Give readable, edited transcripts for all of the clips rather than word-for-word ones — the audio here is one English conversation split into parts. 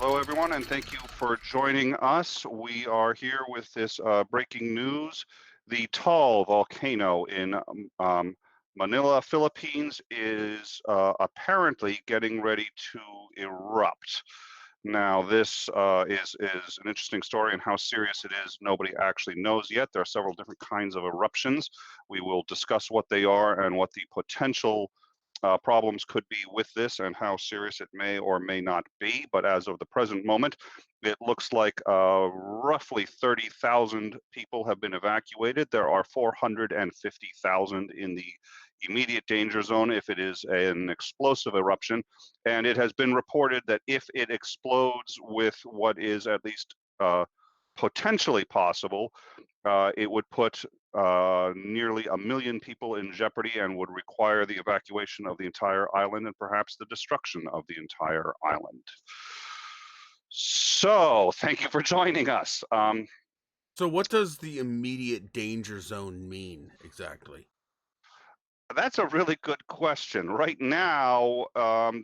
Hello, everyone, and thank you for joining us. We are here with this breaking news. The tall volcano in Manila, Philippines is apparently getting ready to erupt. Now, this is an interesting story, and how serious it is, nobody actually knows yet. There are several different kinds of eruptions. We will discuss what they are and what the potential problems could be with this and how serious it may or may not be. But as of the present moment, it looks like roughly 30,000 people have been evacuated. There are 450,000 in the immediate danger zone if it is an explosive eruption. And it has been reported that if it explodes with what is at least potentially possible, it would put nearly 1 million people in jeopardy and would require the evacuation of the entire island and perhaps the destruction of the entire island. So, thank you for joining us. So what does the immediate danger zone mean exactly? That's a really good question. Right now,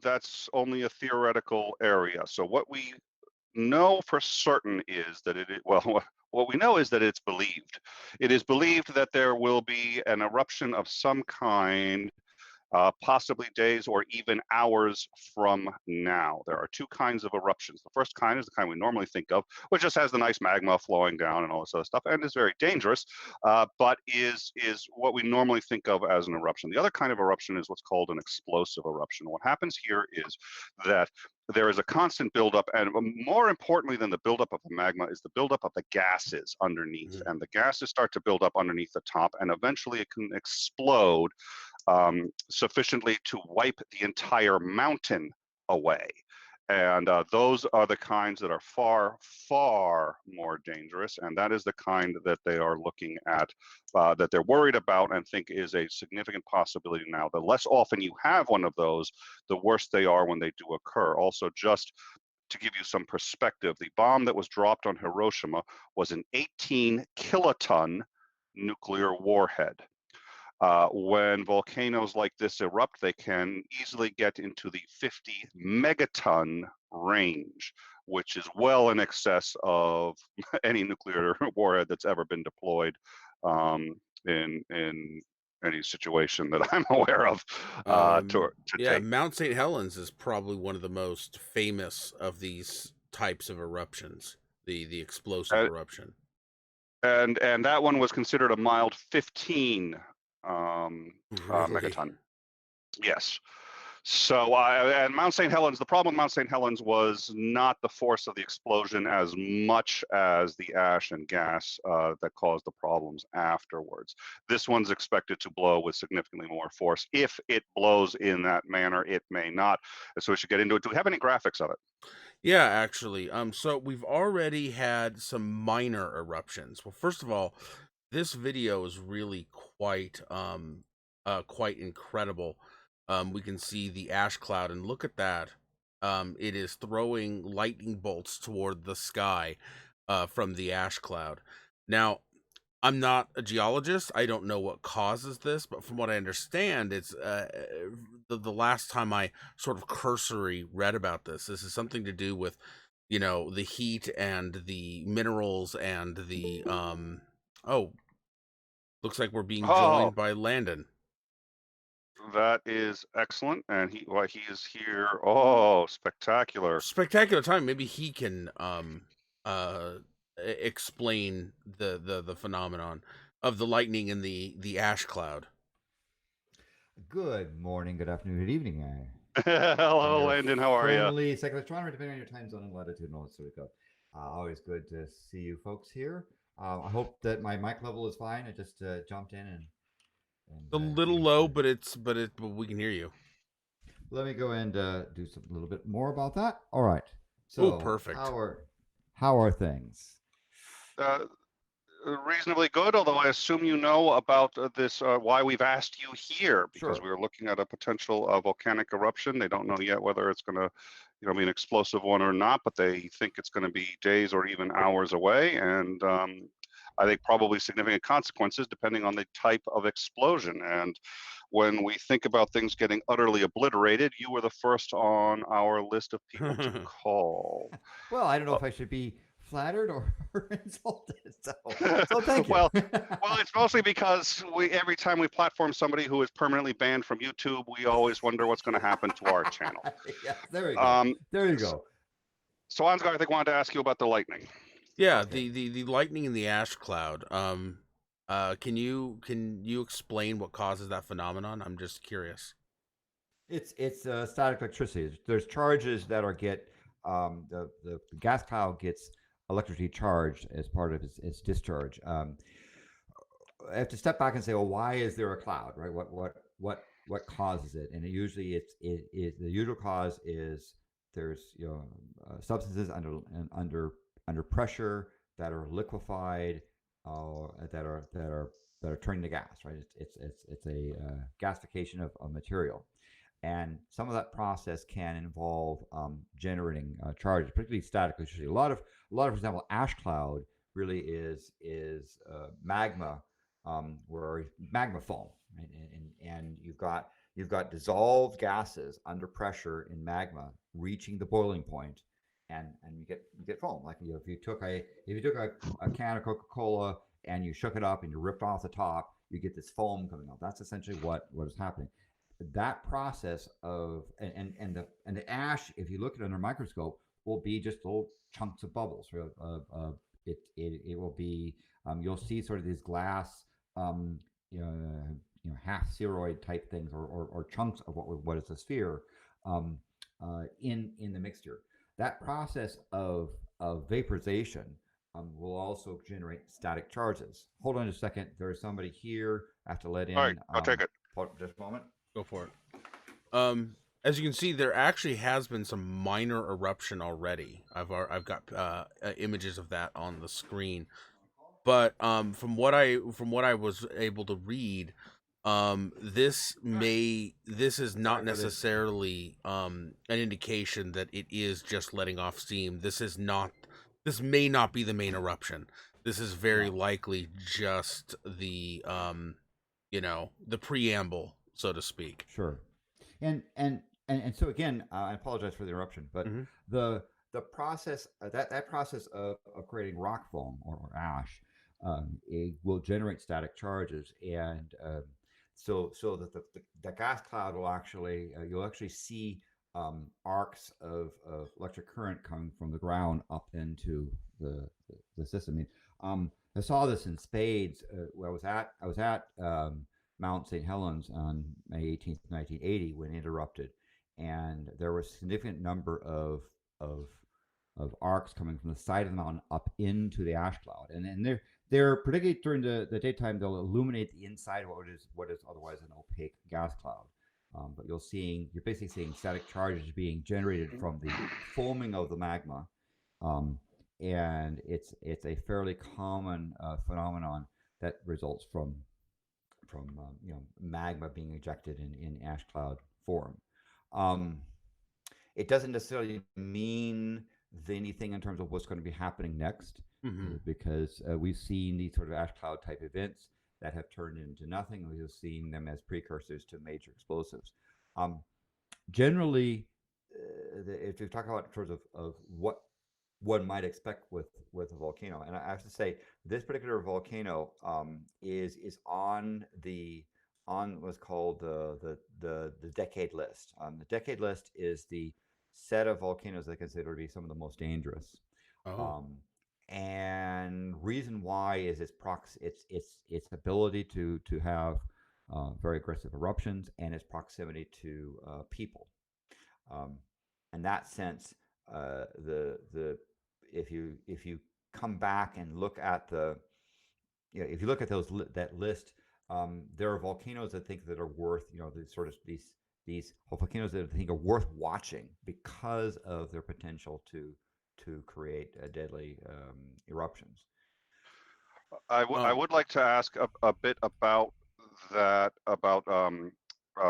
that's only a theoretical area. So what we know for certain is that well, what we know is that it's believed. It is believed that there will be an eruption of some kind, possibly days or even hours from now. There are two kinds of eruptions. The first kind is the kind we normally think of, which just has the nice magma flowing down and all this other stuff, and is very dangerous, but is what we normally think of as an eruption. The other kind of eruption is what's called an explosive eruption. What happens here is that there is a constant buildup, and more importantly than the buildup of the magma is the buildup of the gases underneath. Mhm. And the gases start to build up underneath the top, and eventually it can explode sufficiently to wipe the entire mountain away. And those are the kinds that are far, far more dangerous. And that is the kind that they are looking at, that they're worried about and think is a significant possibility now. The less often you have one of those, the worse they are when they do occur. Also, just to give you some perspective, the bomb that was dropped on Hiroshima was an 18 kiloton nuclear warhead. When volcanoes like this erupt, they can easily get into the 50 megaton range, which is well in excess of any nuclear warhead that's ever been deployed in any situation that I'm aware of to Yeah, take. Mount St. Helens is probably one of the most famous of these types of eruptions, the explosive Uh, eruption. and that one was considered a mild 15 Really? megaton. Yes. So, and Mount St. Helens, the problem with Mount St. Helens was not the force of the explosion as much as the ash and gas that caused the problems afterwards. This one's expected to blow with significantly more force. If it blows in that manner, it may not. So we should get into it. Do we have any graphics of it? Yeah, actually. So we've already had some minor eruptions. Well, first of all, this video is really quite incredible. We can see the ash cloud, and look at that. It is throwing lightning bolts toward the sky from the ash cloud. Now, I'm not a geologist. I don't know what causes this, but from what I understand, it's the last time I sort of cursory read about this. This is something to do with, the heat and the minerals and the Oh, looks like we're being Oh, joined by Landon. that is excellent. And he is here. Oh, spectacular. Spectacular time. Maybe he can explain the phenomenon of the lightning and the ash cloud. Good morning, good afternoon, good evening. I'm Hello, your Landon. How are you? friendly cyclotron, depending on your time zone and latitude and all that sort of stuff. Always good to see you folks here. I hope that my mic level is fine. I just jumped in and A little changed low, the. but we can hear you. Let me go and do some a little bit more about that. All right. Oh, So perfect. how are things? Uh, Reasonably good, although I assume you know about this, why we've asked you here, because Sure. we were looking at a potential volcanic eruption. They don't know yet whether it's going to, be an explosive one or not, but they think it's going to be days or even hours away, and I think probably significant consequences depending on the type of explosion. And when we think about things getting utterly obliterated, you were the first on our list of people to call. Well, I don't know if I should be flattered or insulted. So thank you. Well, it's mostly because every time we platform somebody who is permanently banned from YouTube, we always wonder what's going to happen to our channel. Yes, there you go. There you go. So Ansgar, I think wanted to ask you about the lightning. Yeah, Okay. the lightning in the ash cloud. Can you explain what causes that phenomenon? I'm just curious. It's static electricity. There's charges that the gas cloud gets electricity charged as part of its discharge. I have to step back and say, well, why is there a cloud, right? What causes it? And usually the usual cause is there's substances under pressure that are liquefied, that are turning to gas, right? It's a gasification of material. And some of that process can involve generating charges, particularly static electricity. A lot of, for example, ash cloud really is magma, where magma foam, right? And you've got dissolved gases under pressure in magma reaching the boiling point, and you get foam. Like if you took a can of Coca-Cola and you shook it up and you ripped off the top, you get this foam coming out. That's essentially what is happening. That process of and the ash, if you look at it under a microscope, will be just little chunks of bubbles. It will be you'll see sort of these glass half spheroid type things or chunks of what is a sphere in the mixture. That process of vaporization will also generate static charges. Hold on a second. There's somebody here. I have to let in. All right, I'll take it. Just a moment. Go for it. As you can see, there actually has been some minor eruption already. I've got images of that on the screen, but from what I was able to read, this is not necessarily an indication that it is just letting off steam. This may not be the main eruption. This is very likely just the the preamble, so to speak. Sure. And so again, I apologize for the interruption, but the process that process of creating rock foam or ash, it will generate static charges, and so that the gas cloud will actually you'll actually see arcs of electric current coming from the ground up into the system. I saw this in spades. Where I was at Mount St. Helens on May 18th, 1980, when it erupted, and there was a significant number of arcs coming from the side of the mountain up into the ash cloud, and they're particularly during the daytime, they'll illuminate the inside of what is otherwise an opaque gas cloud. But you're basically seeing static charges being generated from the foaming of the magma, and it's a fairly common phenomenon that results from magma being ejected in ash cloud form. It doesn't necessarily mean anything in terms of what's going to be happening next, because we've seen these sort of ash cloud type events that have turned into nothing. We've seen them as precursors to major explosives. Generally, if you talk about in terms of what one might expect with a volcano, and I have to say this particular volcano is on what's called the decade list. The decade list is the set of volcanoes that I consider to be some of the most dangerous. And reason why is its ability to have very aggressive eruptions and its proximity to people. In that sense, if you come back and look at if you look at that list, there are volcanoes that are worth these volcanoes that I think are worth watching because of their potential to create deadly eruptions. I would like to ask a bit about that.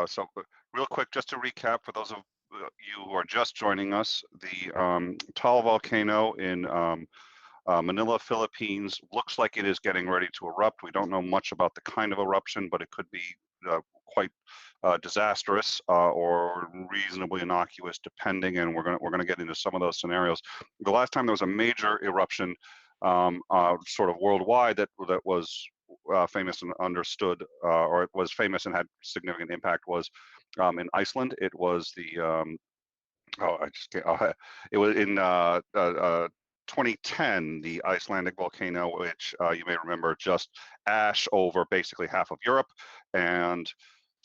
So real quick, just to recap for those of you who are just joining us, the Taal volcano in Manila, Philippines looks like it is getting ready to erupt. We don't know much about the kind of eruption, but it could be quite disastrous or reasonably innocuous, depending. And we're gonna get into some of those scenarios. The last time there was a major eruption, sort of worldwide, that was famous and understood, or it was famous and had significant impact, was in Iceland. It was the oh, I just can't, it was in 2010, the Icelandic volcano, which you may remember just ash over basically half of Europe, and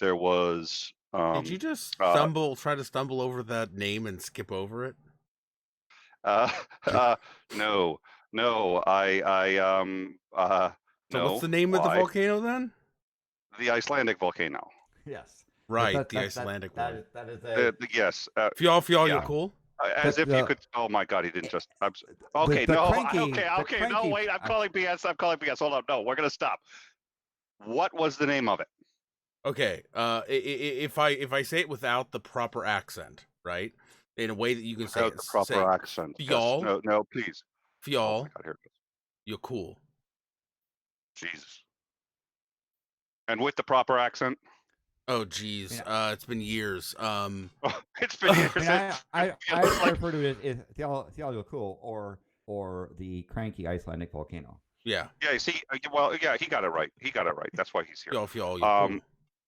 there was Did you just try to stumble over that name and skip over it? uh, no, no, So what's no. the name of the Why? volcano then? The Icelandic volcano. Yes. Right, the Icelandic one. That is a Yes. Y'all, yeah. you're cool. As if you could. Oh my God, he didn't just. Okay, the no. cranky- Okay, the okay. No, cranky- wait. I'm calling BS. I'm calling BS. Hold on. No, we're gonna stop. What was the name of it? Okay. If I say it without the proper accent, right, in a way that you can say Without the proper accent. Yes. Y'all. No, please. Oh Y'all, my God, here it is. you're cool. Jesus. And with the proper accent. Oh geez, it's been years. It's been years. I refer to it as Theological or the cranky Icelandic volcano. Yeah. Yeah. You see. Well, yeah. He got it right. He got it right. That's why he's here. Y'all, you're cool.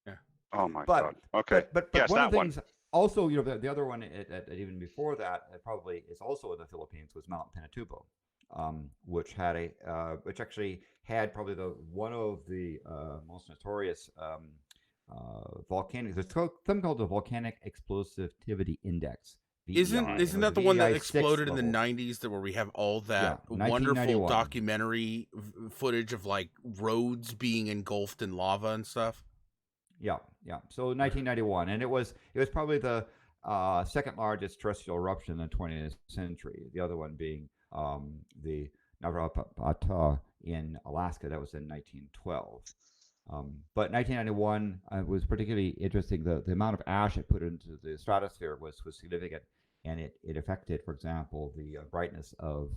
Yeah. Oh my God. Okay. But yes, one that of the one. things. Also, the other one, even before that, probably is also in the Philippines, was Mount Pinatubo, which actually had probably one of the most notorious volcanic. There's something called the Volcanic Explosivity Index. Isn't that the one that VEI exploded in the level. 90s, where we have all that Yeah, wonderful 1991. documentary footage of like roads being engulfed in lava and stuff? Yeah. So 1991, and it was probably the second largest terrestrial eruption in the 20th century. The other one being the Navrapata in Alaska. That was in 1912. But 1991 was particularly interesting. The amount of ash it put into the stratosphere was significant, and it affected, for example, the brightness of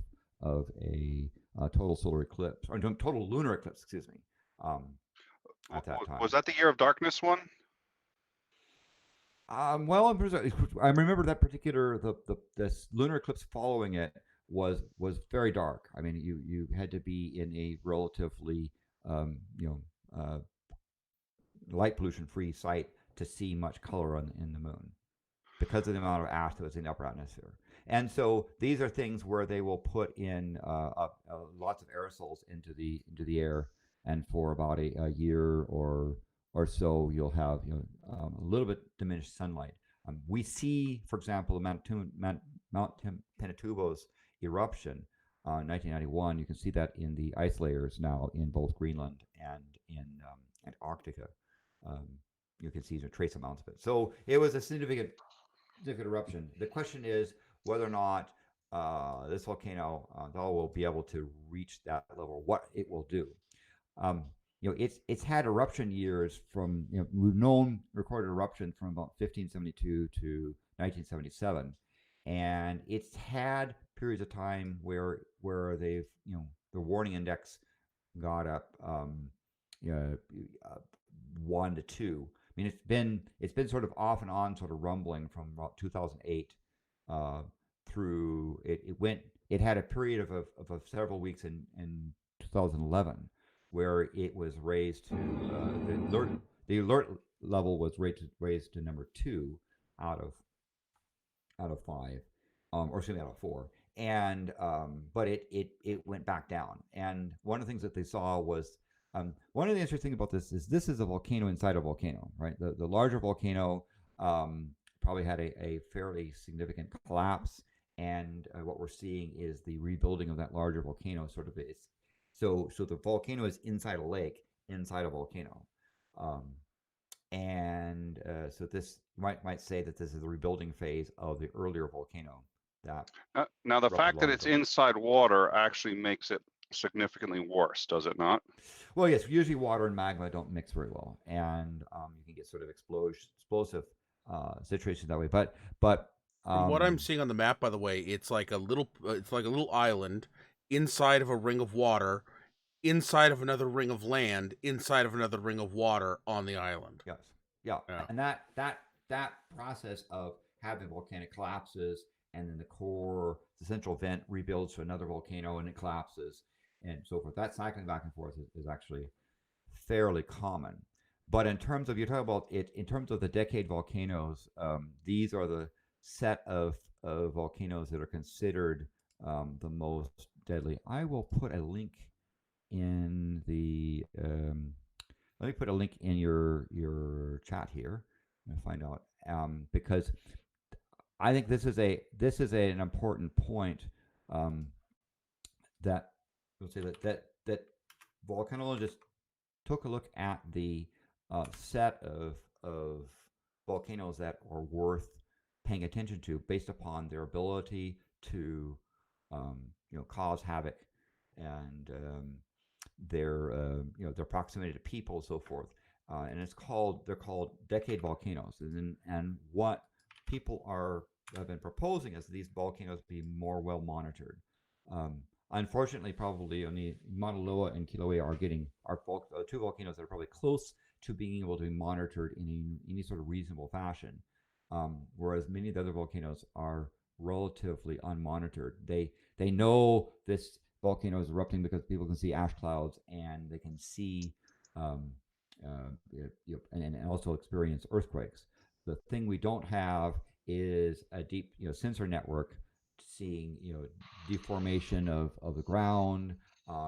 a total solar eclipse, or total lunar eclipse, excuse me. At that time. Was that the Year of Darkness one? Well, I remember that particular this lunar eclipse following it was very dark. I mean, you had to be in a relatively light pollution free site to see much color in the moon, because of the amount of ash that was in the upper atmosphere. And so these are things where they will put in lots of aerosols into the air, and for about a year or so, you'll have a little bit diminished sunlight. We see, for example, Mount Pinatubo's eruption in 1991. You can see that in the ice layers now in both Greenland and in Antarctica. You can see trace amounts of it. So it was a significant eruption. The question is whether or not this volcano will be able to reach that level, what it will do. It's had eruption years from, we've known recorded eruption from about 1572 to 1977, and it's had periods of time where they've, the warning index got up 1 to 2. I mean, it's been sort of off and on, sort of rumbling from about 2008 through it had a period of several weeks in 2011 where it was raised to the alert level was raised to number 2 out of 5, or excuse me, out of 4, and but it went back down. And one of the things that they saw was, one of the interesting things about this is a volcano inside a volcano, right? The larger volcano probably had a fairly significant collapse, and what we're seeing is the rebuilding of that larger volcano. Sort of is so the volcano is inside a lake, inside a volcano, and so this might say that this is the rebuilding phase of the earlier volcano. Now the fact that it's inside water actually makes it significantly worse, does it not? Well, yes. Usually, water and magma don't mix very well, and you can get sort of explosive situations that way. But from what I'm seeing on the map, by the way, it's like a little island inside of a ring of water, inside of another ring of land, inside of another ring of water on the island. Yes. Yeah. Yeah. And that process of having volcanic collapses and then the central vent rebuilds to another volcano and it collapses and so forth. That cycling back and forth is actually fairly common. But in terms of, you talk about it, in terms of the decade volcanoes, these are the set of volcanoes that are considered the most deadly. I will put a link in the let me put a link in your chat here and find out because I think this is an important point that we'll say that volcanologists took a look at the set of volcanoes that are worth paying attention to based upon their ability to cause havoc and their proximity to people and so forth. And they're called decade volcanoes. And what people have been proposing is these volcanoes be more well monitored. Unfortunately, probably only Mauna Loa and Kilauea are two volcanoes that are probably close to being able to be monitored in any sort of reasonable fashion, whereas many of the other volcanoes are relatively unmonitored. They know this volcano is erupting because people can see ash clouds and they can see and also experience earthquakes. The thing we don't have is a deep sensor network seeing deformation of the ground,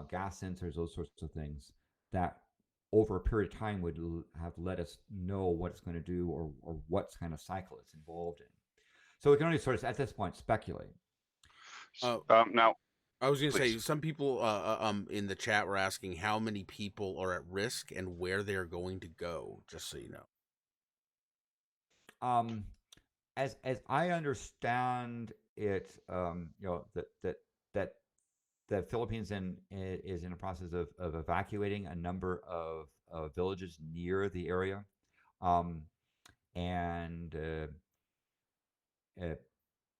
gas sensors, those sorts of things that over a period of time would have let us know what it's going to do or what kind of cycle it's involved in. So we can only sort of at this point speculate. Now, I was going to say, please. some people in the chat were asking how many people are at risk and where they're going to go, just so you know. As I understand it, that the Philippines is in a process of evacuating a number of villages near the area, and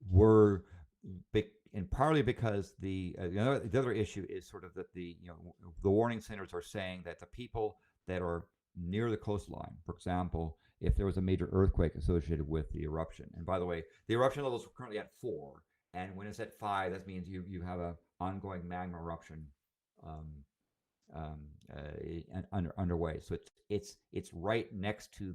we're big, and partly because the other issue is sort of that the warning centers are saying that the people that are near the coastline, for example, if there was a major earthquake associated with the eruption, and by the way, the eruption levels are currently at 4, and when it's at 5, that means you have a ongoing magma eruption underway. So it's right next to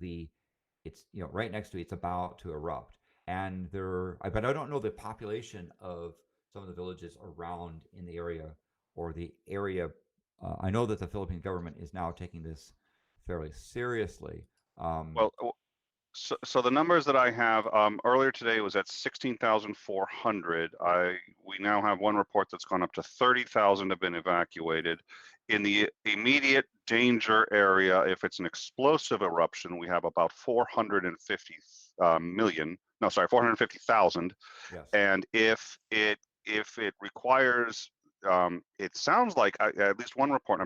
it's about to erupt, and but I don't know the population of some of the villages around in the area or the area. I know that the Philippine government is now taking this fairly seriously. Well, so the numbers that I have earlier today was at 16,400. We now have one report that's gone up to 30,000 have been evacuated. In the immediate danger area, if it's an explosive eruption, we have about 450 million. No, sorry, 450,000. Yes. And if it requires, it sounds like at least one report.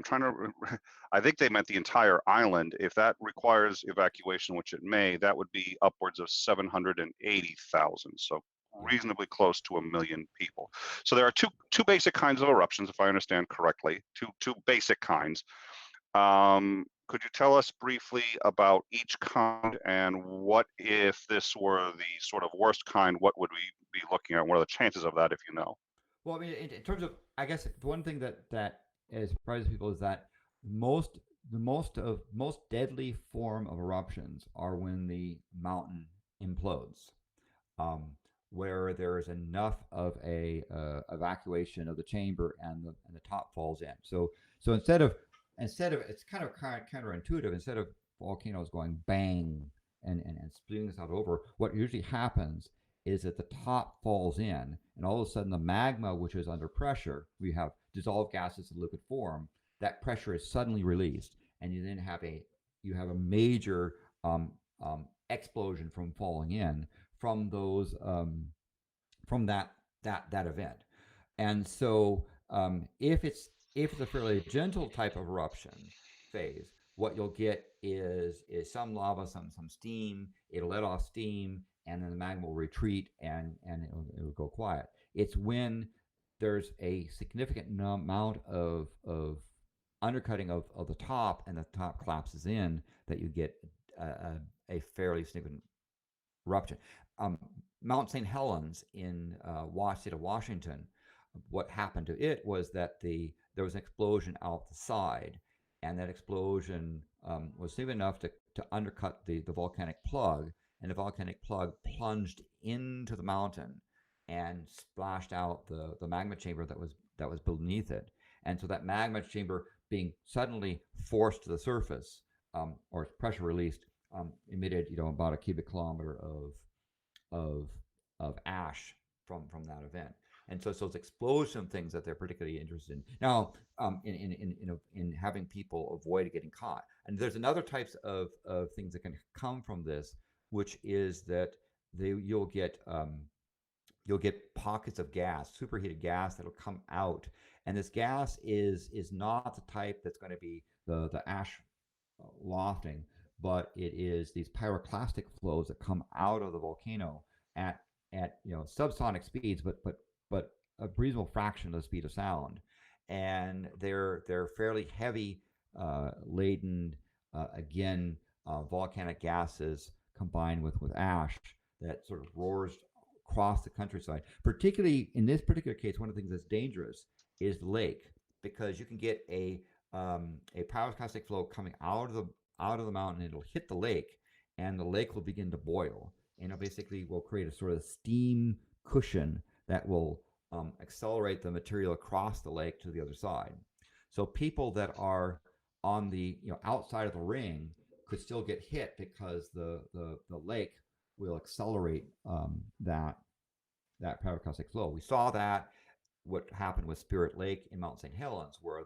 I think they meant the entire island. If that requires evacuation, which it may, that would be upwards of 780,000. So reasonably close to 1 million people. So there are two basic kinds of eruptions, if I understand correctly. Two basic kinds. Could you tell us briefly about each kind, and what if this were the sort of worst kind? What would we be looking at? What are the chances of that, if you know? Well, I mean, in terms of, I guess the one thing that surprises people is that the most deadly form of eruptions are when the mountain implodes, where there is enough of a evacuation of the chamber and the top falls in. So instead of it's kind of counterintuitive. Instead of volcanoes going bang and spewing this out over, what usually happens is that the top falls in, and all of a sudden the magma, which is under pressure, we have dissolved gases in liquid form, that pressure is suddenly released, and you then have a major explosion from falling in from those from that event. And so if it's a fairly gentle type of eruption phase, what you'll get is some lava, some steam. It'll let off steam, and then the magma will retreat, and it'll go quiet. It's when there's a significant amount of undercutting of the top, and the top collapses in, that you get a fairly significant eruption. Mount St. Helens in state of Washington, what happened to it was that there was an explosion out the side, and that explosion was significant enough to undercut the volcanic plug, and the volcanic plug plunged into the mountain and splashed out the magma chamber that was beneath it. And so that magma chamber being suddenly forced to the surface, or pressure released, emitted about a cubic kilometer of ash from that event. And so it's those explosion things that they're particularly interested in. Now, in having people avoid getting caught. And there's another types of things that can come from this, which is that you'll get pockets of gas, superheated gas, that'll come out. And this gas is not the type that's going to be the ash lofting, but it is these pyroclastic flows that come out of the volcano at subsonic speeds, but a reasonable fraction of the speed of sound, and they're fairly heavy laden volcanic gases combined with ash that sort of roars across the countryside. Particularly in this particular case, one of the things that's dangerous is the lake, because you can get a pyroclastic flow coming out of the mountain, and it'll hit the lake, and the lake will begin to boil, and it basically will create a sort of steam cushion that will accelerate the material across the lake to the other side. So people that are on the outside of the ring could still get hit, because the lake will accelerate that pyroclastic flow. We saw that what happened with Spirit Lake in Mount St. Helens, where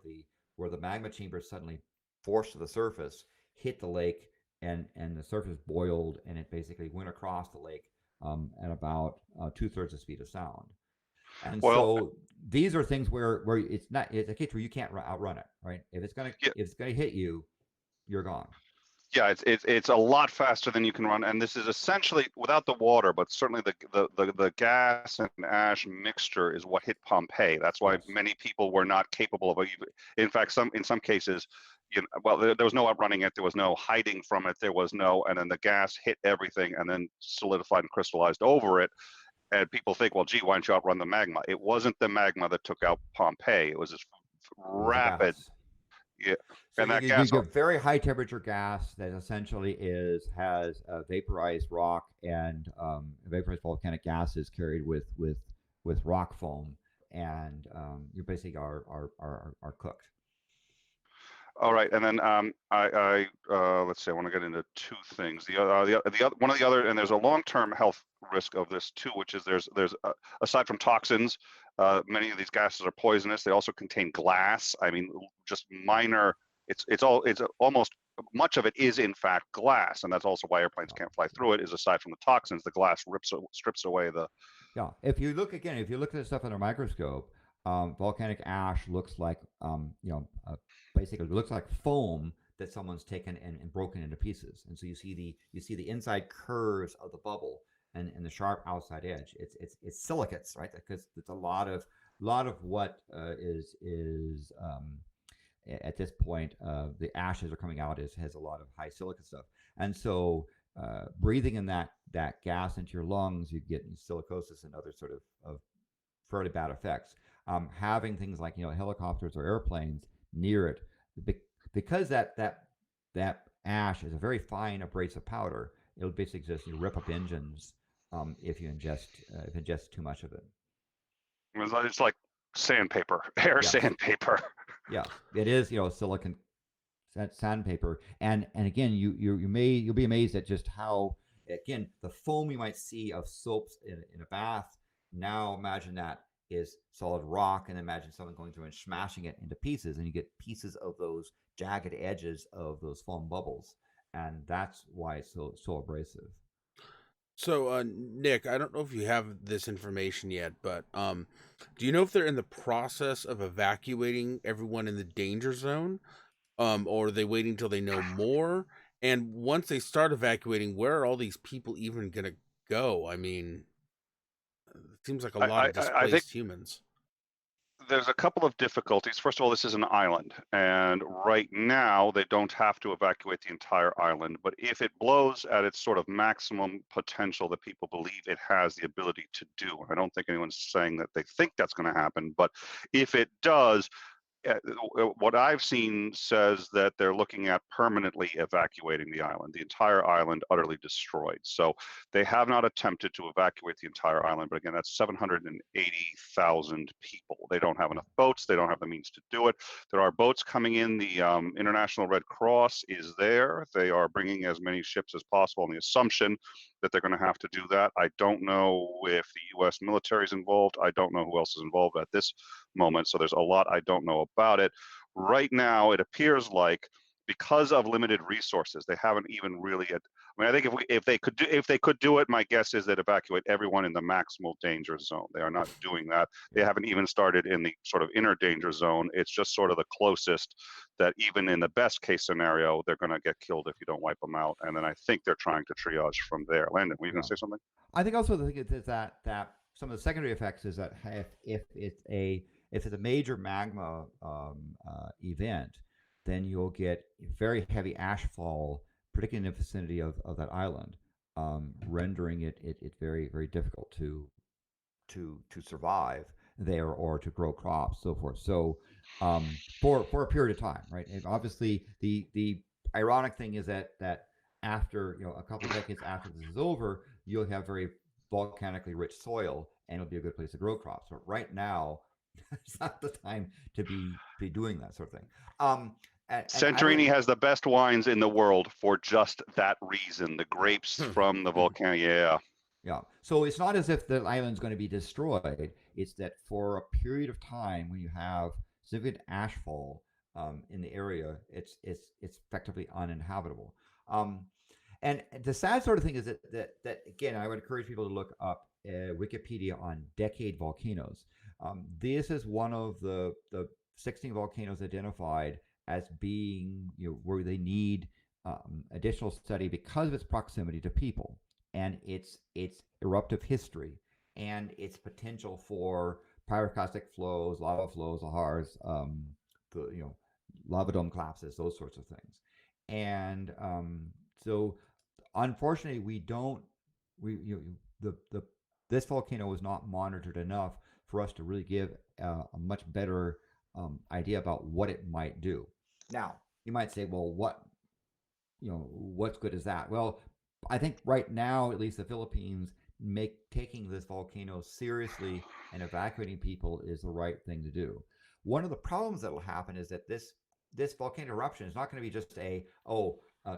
the magma chamber suddenly forced to the surface, hit the lake, and the surface boiled, and it basically went across the lake at about 2/3 the speed of sound. And so these are things where it's a case where you can't outrun it, right? If it's gonna hit you, you're gone. Yeah, it's a lot faster than you can run, and this is essentially without the water, but certainly the gas and ash mixture is what hit Pompeii. That's why many people were not capable of. In fact, in some cases, there was no outrunning it. There was no hiding from it. And then the gas hit everything, and then solidified and crystallized over it. And people think, well, gee, why don't you outrun the magma? It wasn't the magma that took out Pompeii. It was this rapid. Yeah, so and that you gas. get very high temperature gas that essentially has vaporized rock, and vaporized volcanic gases carried with rock foam, and you basically are cooked. All right, and then let's see. I want to get into two things. One of the other, and there's a long-term health risk of this too, which is there's aside from toxins, many of these gases are poisonous. They also contain glass. I mean, just minor. It's almost much of it is in fact glass, and that's also why airplanes can't fly through it. Is aside from the toxins, the glass strips away the. Yeah, if you look at this stuff under a microscope, volcanic ash looks like basically it looks like foam that someone's taken and broken into pieces, and so you see the inside curves of the bubble and the sharp outside edge. It's silicates, right? Because it's a lot of what is at this point the ashes are coming out has a lot of high silicate stuff, and so breathing in that gas into your lungs, you get silicosis and other sort of fairly bad effects. Having things like helicopters or airplanes near it, because that ash is a very fine abrasive powder, it'll basically just rip up engines if you ingest too much of it. It's like sandpaper, sandpaper. Yeah, it is silicon sandpaper, and again you'll be amazed at just how, again, the foam you might see of soaps in a bath. Now imagine that is solid rock, and imagine someone going through and smashing it into pieces, and you get pieces of those jagged edges of those foam bubbles, and that's why it's so abrasive. So, Nick, I don't know if you have this information yet, but do you know if they're in the process of evacuating everyone in the danger zone, or are they waiting until they know more? And once they start evacuating, where are all these people even going to go? I mean, it seems like a lot of displaced humans. there's a couple of difficulties. First of all, this is an island, and right now they don't have to evacuate the entire island. But if it blows at its sort of maximum potential that people believe it has the ability to do, I don't think anyone's saying that they think that's going to happen, but if it does, what I've seen says that they're looking at permanently evacuating the island, the entire island utterly destroyed. So they have not attempted to evacuate the entire island, but again, that's 780,000 people. They don't have enough boats. They don't have the means to do it. There are boats coming in. The International Red Cross is there. They are bringing as many ships as possible on the assumption that they're going to have to do that. I don't know if the U.S. military is involved. I don't know who else is involved at this moment. So there's a lot I don't know about it. Right now, it appears like because of limited resources, they haven't even really. I mean, I think if they could do it, my guess is they'd evacuate everyone in the maximal danger zone. They are not doing that. They haven't even started in the sort of inner danger zone. It's just sort of the closest that even in the best case scenario, they're going to get killed if you don't wipe them out. And then I think they're trying to triage from there. Landon, were you going to say something? I think also the thing is that some of the secondary effects is that if it's a major magma event, then you'll get very heavy ash fall, particularly in the vicinity of that island, rendering it very, very difficult to survive there or to grow crops, so forth. So for a period of time, right? And obviously, the ironic thing is that after a couple of decades after this is over, you'll have very volcanically rich soil, and it'll be a good place to grow crops. But right now, it's not the time to be doing that sort of thing. Santorini has the best wines in the world for just that reason. The grapes from the volcano. Yeah. So it's not as if the island's going to be destroyed. It's that for a period of time, when you have significant ashfall in the area, it's effectively uninhabitable. And the sad sort of thing is that again, I would encourage people to look up Wikipedia on decade volcanoes. This is one of the 16 volcanoes identified as being where they need additional study because of its proximity to people and its eruptive history and its potential for pyroclastic flows, lava flows, lahars, lava dome collapses, those sorts of things. And so, unfortunately, this volcano was not monitored enough for us to really give a much better idea about what it might do. Now, you might say, well, what's good is that? Well, I think right now, at least the Philippines, taking this volcano seriously and evacuating people is the right thing to do. One of the problems that will happen is that this volcano eruption is not going to be just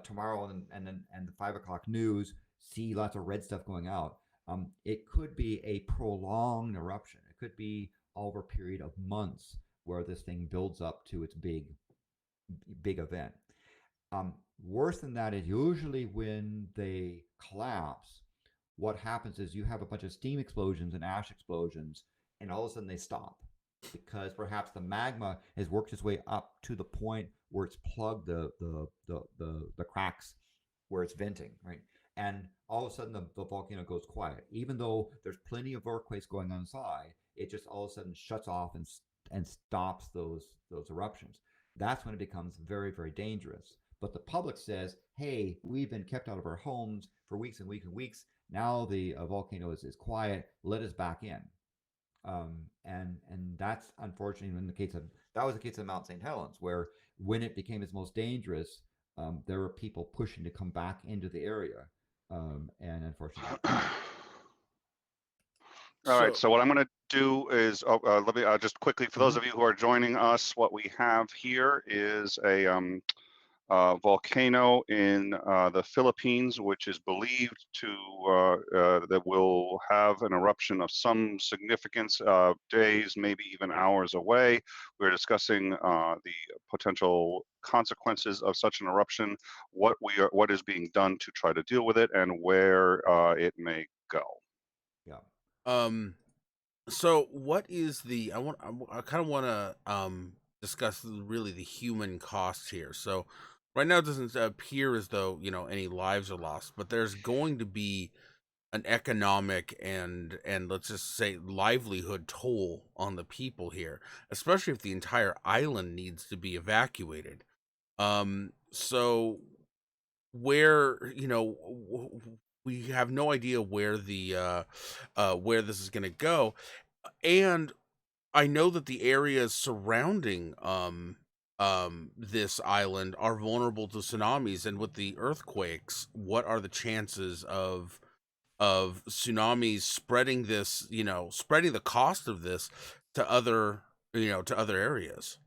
tomorrow and the 5 o'clock news see lots of red stuff going out. It could be a prolonged eruption. It could be over a period of months where this thing builds up to its big event. Worse than that is usually when they collapse, what happens is you have a bunch of steam explosions and ash explosions, and all of a sudden they stop because perhaps the magma has worked its way up to the point where it's plugged the cracks where it's venting, right? And all of a sudden the volcano goes quiet. Even though there's plenty of earthquakes going on inside, it just all of a sudden shuts off and stops those eruptions. That's when it becomes very, very dangerous. But the public says, hey, we've been kept out of our homes for weeks and weeks and weeks. Now the volcano is quiet. Let us back in. And that's unfortunately that was the case of Mount St. Helens, where when it became its most dangerous, there were people pushing to come back into the area. And unfortunately. All right. So what I'm going to do is let me just quickly, for those of you who are joining us, what we have here is a volcano in the Philippines, which is believed to that will have an eruption of some significance, days, maybe even hours away. We're discussing the potential consequences of such an eruption, what is being done to try to deal with it, and where it may go. Yeah. So what is the? I kind of want to discuss really the human cost here. So right now it doesn't appear as though any lives are lost, but there's going to be an economic and let's just say livelihood toll on the people here, especially if the entire island needs to be evacuated. So where we have no idea where this is going to go, and I know that the areas surrounding this island are vulnerable to tsunamis, and with the earthquakes, what are the chances of tsunamis spreading this, spreading the cost of this to other areas?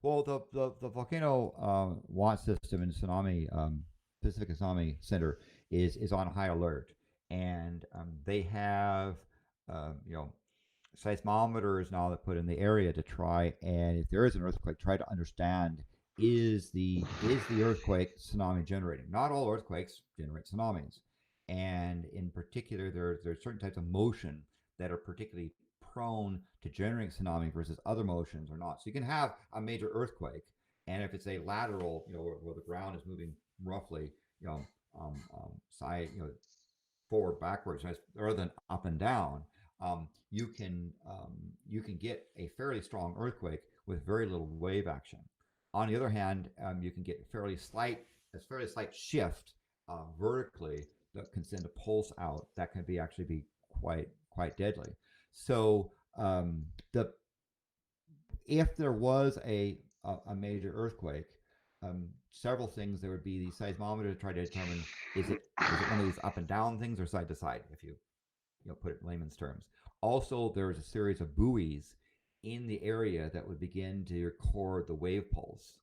Well, the volcano watch system in tsunami Pacific Tsunami Center is on high alert, and they have you know seismometers now that put in the area to try, and if there is an earthquake, try to understand is the earthquake tsunami generating. Not all earthquakes generate tsunamis, and in particular, there's certain types of motion that are particularly prone to generating tsunami versus other motions or not. So you can have a major earthquake, and if it's a lateral, where the ground is moving roughly, side, forward, backwards, rather than up and down, you can get a fairly strong earthquake with very little wave action. On the other hand, you can get a fairly slight shift vertically that can send a pulse out that can actually be quite deadly. So the if there was a major earthquake, several things there would be the seismometer to try to determine is it one of these up and down things or side to side, if you put it in layman's terms. Also, there's a series of buoys in the area that would begin to record the wave pulse,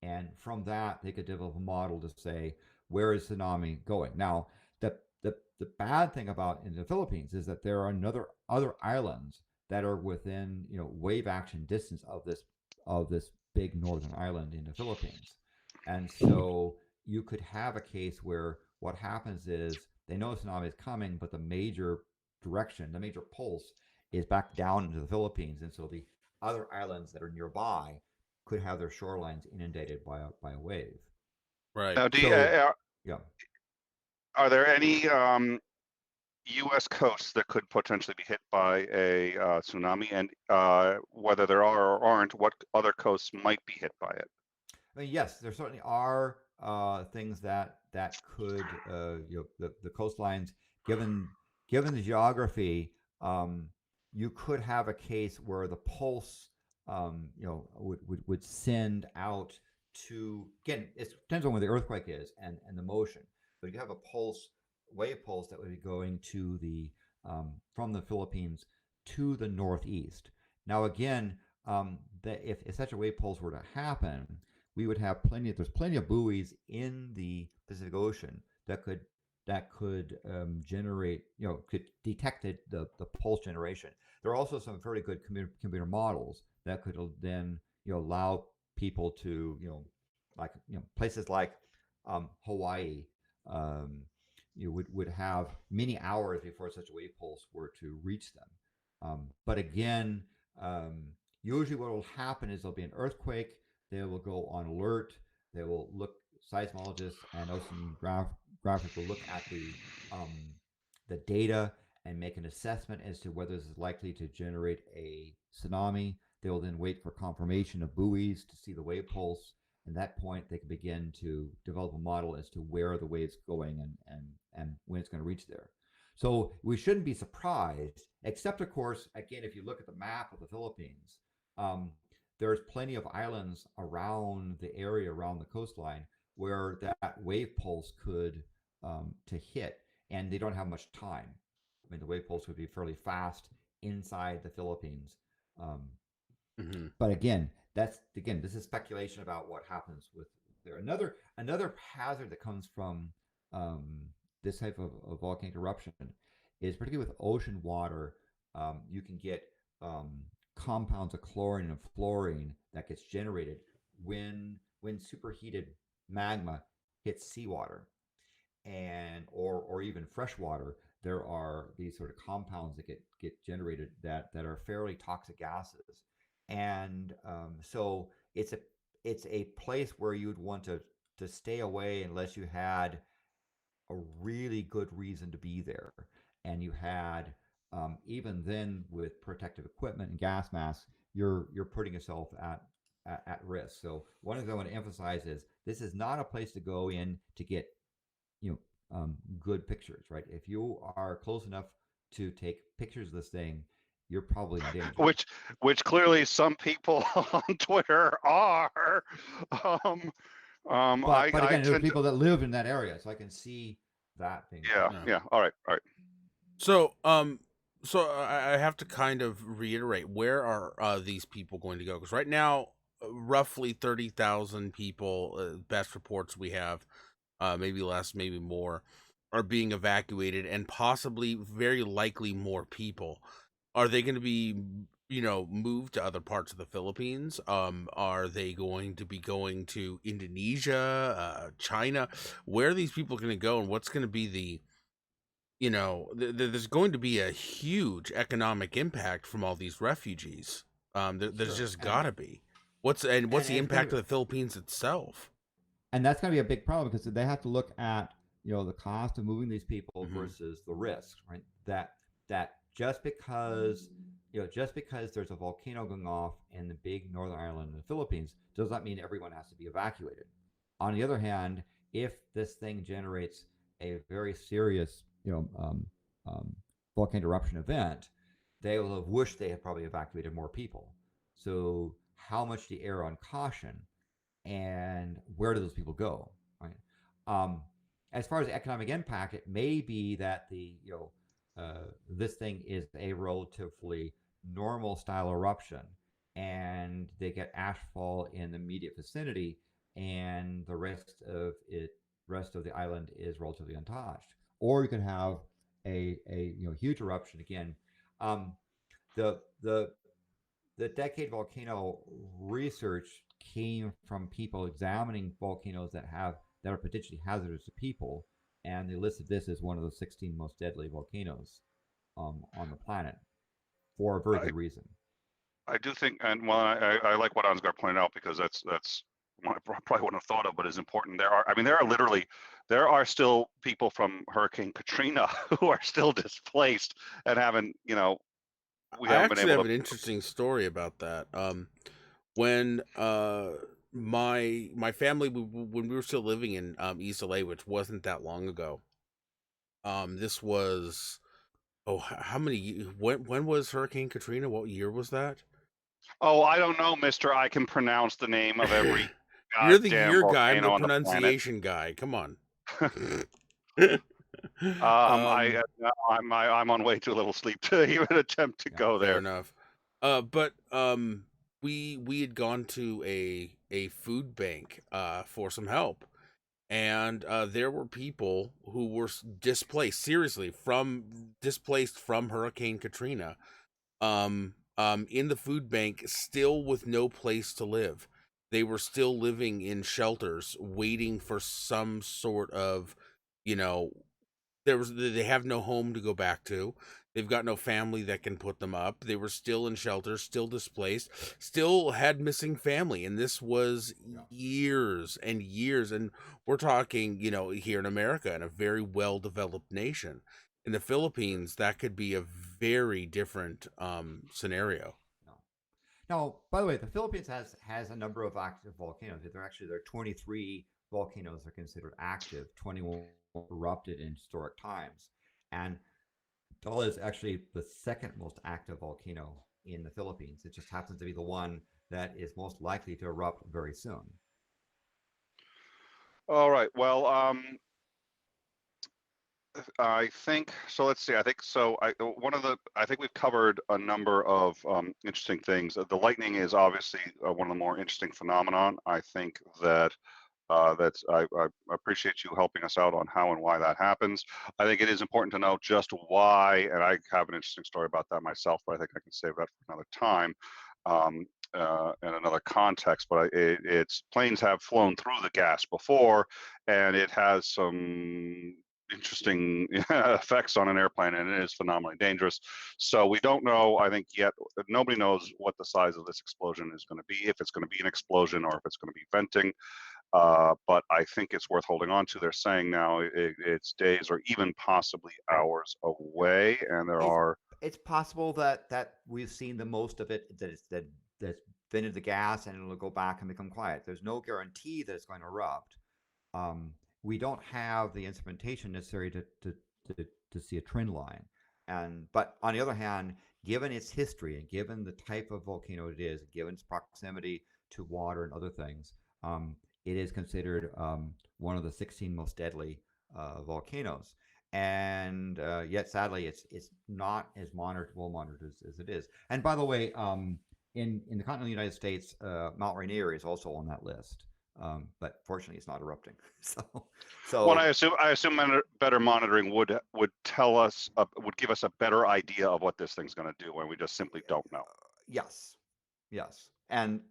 and from that they could develop a model to say where is tsunami going. Now, the bad thing about in the Philippines is that there are other islands that are within wave action distance of this big northern island in the Philippines, and so you could have a case where what happens is they know tsunami is coming, but the major pulse is back down into the Philippines, and so the other islands that are nearby could have their shorelines inundated by a wave. Right. Now, So, yeah. are there any U.S. coasts that could potentially be hit by a tsunami, and whether there are or aren't, what other coasts might be hit by it? I mean, yes, there certainly are things that could the coastlines, given the geography, you could have a case where the pulse would send out to, again, it depends on where the earthquake is and the motion, but you have a wave pulse that would be going to the from the Philippines to the northeast. Now, again, if such a wave pulse were to happen, we would have there's plenty of buoys in the Pacific Ocean that could generate, could detect the pulse generation. There are also some very good computer models that could then allow people to like places like Hawaii, you would have many hours before such a wave pulse were to reach them. But again, usually what will happen is there'll be an earthquake. They will go on alert. They will look. Seismologists and oceanographics will look at the data and make an assessment as to whether this is likely to generate a tsunami. They will then wait for confirmation of buoys to see the wave pulse. At that point, they can begin to develop a model as to where the wave's going and when it's going to reach there. So we shouldn't be surprised, except, of course, again, if you look at the map of the Philippines, there's plenty of islands around the area, around the coastline, where that wave pulse could to hit, and they don't have much time. I mean, the wave pulse would be fairly fast inside the Philippines. But again, this is speculation about what happens with there. Another hazard that comes from this type of volcanic eruption is, particularly with ocean water, you can get compounds of chlorine and fluorine that gets generated when superheated magma hits seawater, and or even fresh water. There are these sort of compounds that get generated that are fairly toxic gases, and so it's a place where you'd want to stay away unless you had a really good reason to be there, and you had even then with protective equipment and gas masks, you're putting yourself at risk. So one of the things I want to emphasize is this is not a place to go in to get you good pictures, right? If you are close enough to take pictures of this thing, you're probably in danger. Which clearly some people on Twitter are. Um, but I again, there's tend to, people that live in that area, so I can see that being yeah, done. yeah. All right, all right. So, I have to kind of reiterate, where are these people going to go? Because right now, roughly 30,000 people, best reports we have, maybe less, maybe more, are being evacuated, and possibly, very likely, more people. Are they going to be, moved to other parts of the Philippines? Are they going to be going to Indonesia, China? Where are these people going to go, and what's going to be the there's going to be a huge economic impact from all these refugees. There's Sure, just gotta be. What's the and impact of the Philippines itself? and that's going to be a big problem because they have to look at the cost of moving these people Mhm. versus the risk, right? That just because there's a volcano going off in the big northern island in the Philippines does not mean everyone has to be evacuated. On the other hand, if this thing generates a very serious volcano eruption event, they will have wished they had probably evacuated more people. So how much do you err on caution, and where do those people go? Right. As far as the economic impact, it may be that this thing is a relatively normal style eruption, and they get ashfall in the immediate vicinity, and the rest of the island is relatively untouched. Or you could have a huge eruption again. Um, the the the decade volcano research came from people examining volcanoes that are potentially hazardous to people, and they listed this as one of the 16 most deadly volcanoes on the planet for a very I, good reason. I do think, and well, I like what Ansgar pointed out, because that's one I probably wouldn't have thought of, but is important. There are still people from Hurricane Katrina who are still displaced and haven't, we I haven't been actually able have to. an interesting story about that. When my family, when we were still living in East LA, which wasn't that long ago. This was, how many? When was Hurricane Katrina? What year was that? Oh, I don't know, Mister. I can pronounce the name of every You're the goddamn year guy. I'm the volcano on the planet. pronunciation guy. Come on. I um, I'm on way too little sleep to even attempt to Yeah. go Fair there. enough. But we had gone to a food bank for some help, and there were people who were displaced, seriously, displaced from Hurricane Katrina. In the food bank, still with no place to live. They were still living in shelters, waiting for some sort of, you know, they have no home to go back to. They've got no family that can put them up. They were still in shelters, still displaced, still had missing family, and this was years and years. And we're talking, here in America, in a very well developed nation. In the Philippines, that could be a very different scenario. No. Now, by the way, the Philippines has a number of active volcanoes. There are 23 volcanoes that are considered active. 21 erupted in historic times, and Dala is actually the second most active volcano in the Philippines. It just happens to be the one that is most likely to erupt very soon. All right. Well, I think so. Let's see. I think so. I think we've covered a number of interesting things. The lightning is obviously one of the more interesting phenomenon. I think that I appreciate you helping us out on how and why that happens. I think it is important to know just why, and I have an interesting story about that myself, but I think I can save that for another time. In another context, but it's planes have flown through the gas before, and it has some interesting effects on an airplane, and it is phenomenally dangerous. So we don't know, I think, yet. Nobody knows what the size of this explosion is going to be, if it's going to be an explosion or if it's going to be venting. but I think it's worth holding on to. They're saying now it's days or even possibly hours away, and there are. It's possible that we've seen the most of it, that's vented the gas and it'll go back and become quiet. There's no guarantee that it's going to erupt. We don't have the instrumentation necessary to see a trend line. But on the other hand, given its history and given the type of volcano it is, given its proximity to water and other things, it is considered one of the 16 most deadly volcanoes. And yet, sadly, it's not as well monitored as it is. And by the way, in the continental United States, Mount Rainier is also on that list. But fortunately, it's not erupting. Well, I assume better monitoring would tell us, would give us a better idea of what this thing's going to do, and we just simply don't know. Yes. And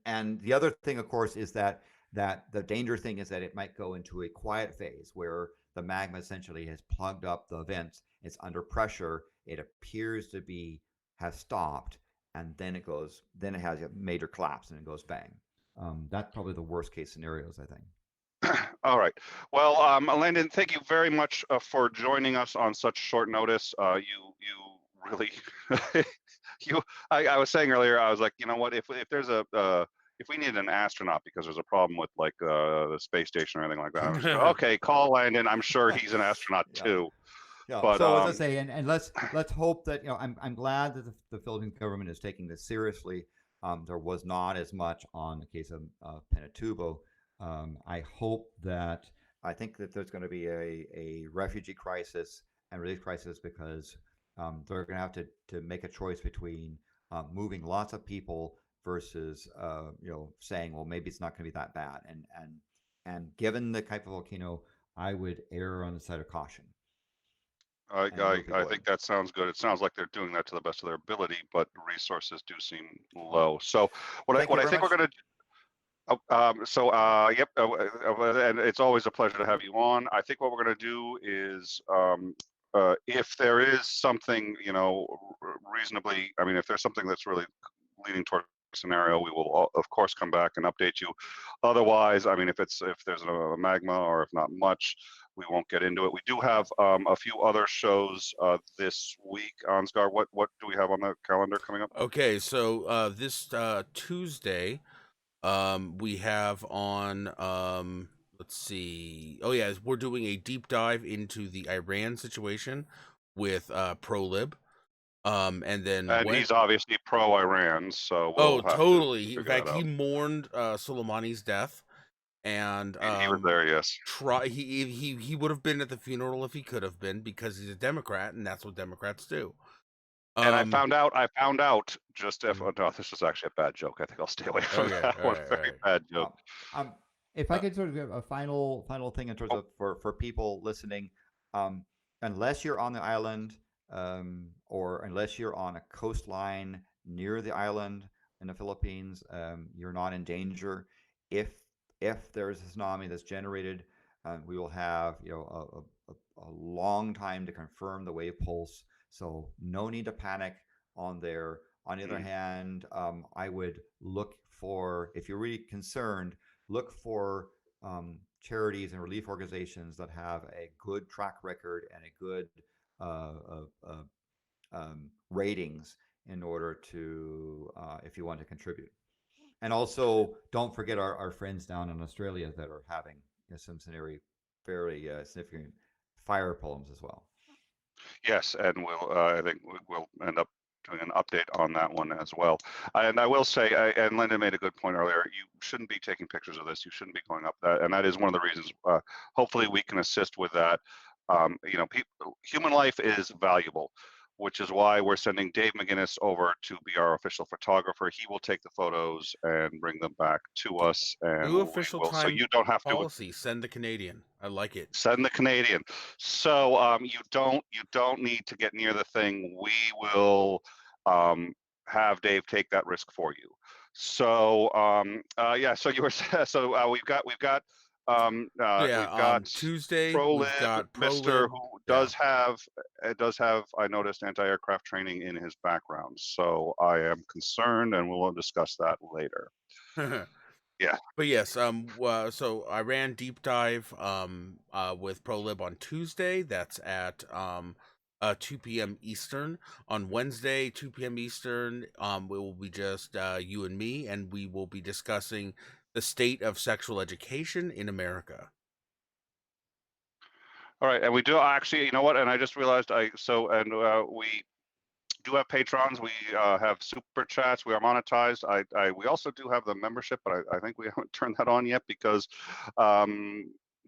the other thing, of course, is that the danger thing is that it might go into a quiet phase where the magma essentially has plugged up the vents. It's under pressure. It appears to has stopped, and then it has a major collapse and it goes bang. That's probably the worst case scenarios, I think. All right. Well, Landon, thank you very much for joining us on such short notice. You really, I was saying earlier, I was like, you know what, if there's if we need an astronaut because there's a problem with like the space station or anything like that, I'm just going, okay, call Landon. I'm sure he's an astronaut too. Yeah. But, so as I say, and let's hope that I'm glad that the Philippine government is taking this seriously. There was not as much on the case of Pinatubo. I think that there's going to be a refugee crisis and relief crisis because they're going to have to make a choice between moving lots of people versus saying, well, maybe it's not going to be that bad. And given the type of volcano, I would err on the side of caution. I think that sounds good. It sounds like they're doing that to the best of their ability, but resources do seem low. So what I think we're going to. Yep, and it's always a pleasure to have you on. I think what we're going to do is, if there is something, reasonably, I mean, if there's something that's really leaning toward a scenario, we will of course come back and update you. Otherwise, I mean, if there's a magma or if not much, we won't get into it. We do have a few other shows this week. Ansgar, what do we have on the calendar coming up? Okay, so this Tuesday, we have on let's see. Oh yeah, we're doing a deep dive into the Iran situation with ProLib. And he's obviously pro-Iran, so we'll have totally. To in fact, he mourned Soleimani's death, and he was there. Yes, he would have been at the funeral if he could have been, because he's a Democrat, and that's what Democrats do. And I found out just if no, this was actually a bad joke. I think I'll stay away from that one. Very bad joke. If I could sort of give a final thing in terms of for people listening, unless you're on the island, or unless you're on a coastline near the island in the Philippines, you're not in danger. If there's a tsunami that's generated, we will have a long time to confirm the wave pulse. So no need to panic on there. On the other hand, I would look for, if you're really concerned, look for charities and relief organizations that have a good track record and a good ratings in order to, if you want to contribute. And also, don't forget our friends down in Australia that are having some fairly significant fire problems as well. Yes, and I think we'll end up doing an update on that one as well. And I will say, and Linda made a good point earlier, you shouldn't be taking pictures of this. You shouldn't be going up that. And that is one of the reasons, hopefully we can assist with that. Human life is valuable, which is why we're sending Dave McGinnis over to be our official photographer. He will take the photos and bring them back to us. And new official time so you don't have policy. Send the Canadian. I like it. Send the Canadian. So you don't need to get near the thing. We will have Dave take that risk for you. So yeah. So you were we've got Tuesday we've got Mr. who does have I noticed anti-aircraft training in his background. So I am concerned, and we'll discuss that later. Yeah. But yes, so I ran deep dive with ProLib on Tuesday. That's at 2 p.m. Eastern. On Wednesday, 2 p.m. Eastern, it will be just you and me, and we will be discussing the state of sexual education in America. All right, and we do actually, you know what? And I just realized we do have patrons. We have super chats. We are monetized. We also do have the membership, but I think we haven't turned that on yet because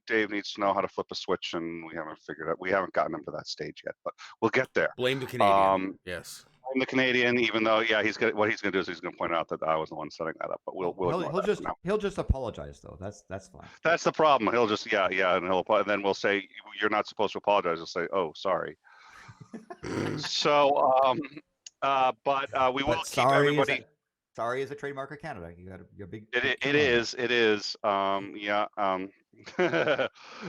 Dave needs to know how to flip a switch, and we haven't figured out. We haven't gotten him to that stage yet, but we'll get there. Blame the Canadian. Yes. I'm the Canadian, even though, yeah, what he's going to do is he's going to point out that I was the one setting that up. But he'll just apologize though. That's fine. That's the problem. He'll just and then we'll say you're not supposed to apologize. He'll say, oh, sorry. So, but we will keep everybody. Sorry is a trademark of Canada. You're big. It is. Yeah.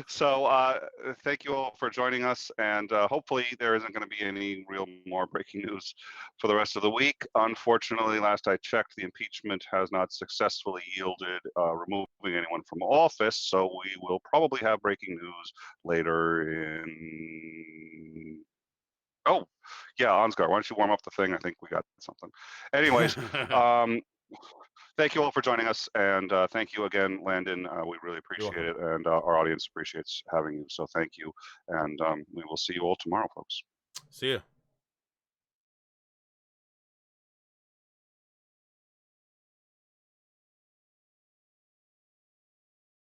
So thank you all for joining us, and hopefully there isn't going to be any real more breaking news for the rest of the week. Unfortunately, last I checked, the impeachment has not successfully yielded removing anyone from office, so we will probably have breaking news later in. Oh, yeah, Ansgar, why don't you warm up the thing? I think we got something. Anyways, thank you all for joining us, and thank you again, Landon. We really appreciate it, and our audience appreciates having you. So thank you, and we will see you all tomorrow, folks. See you.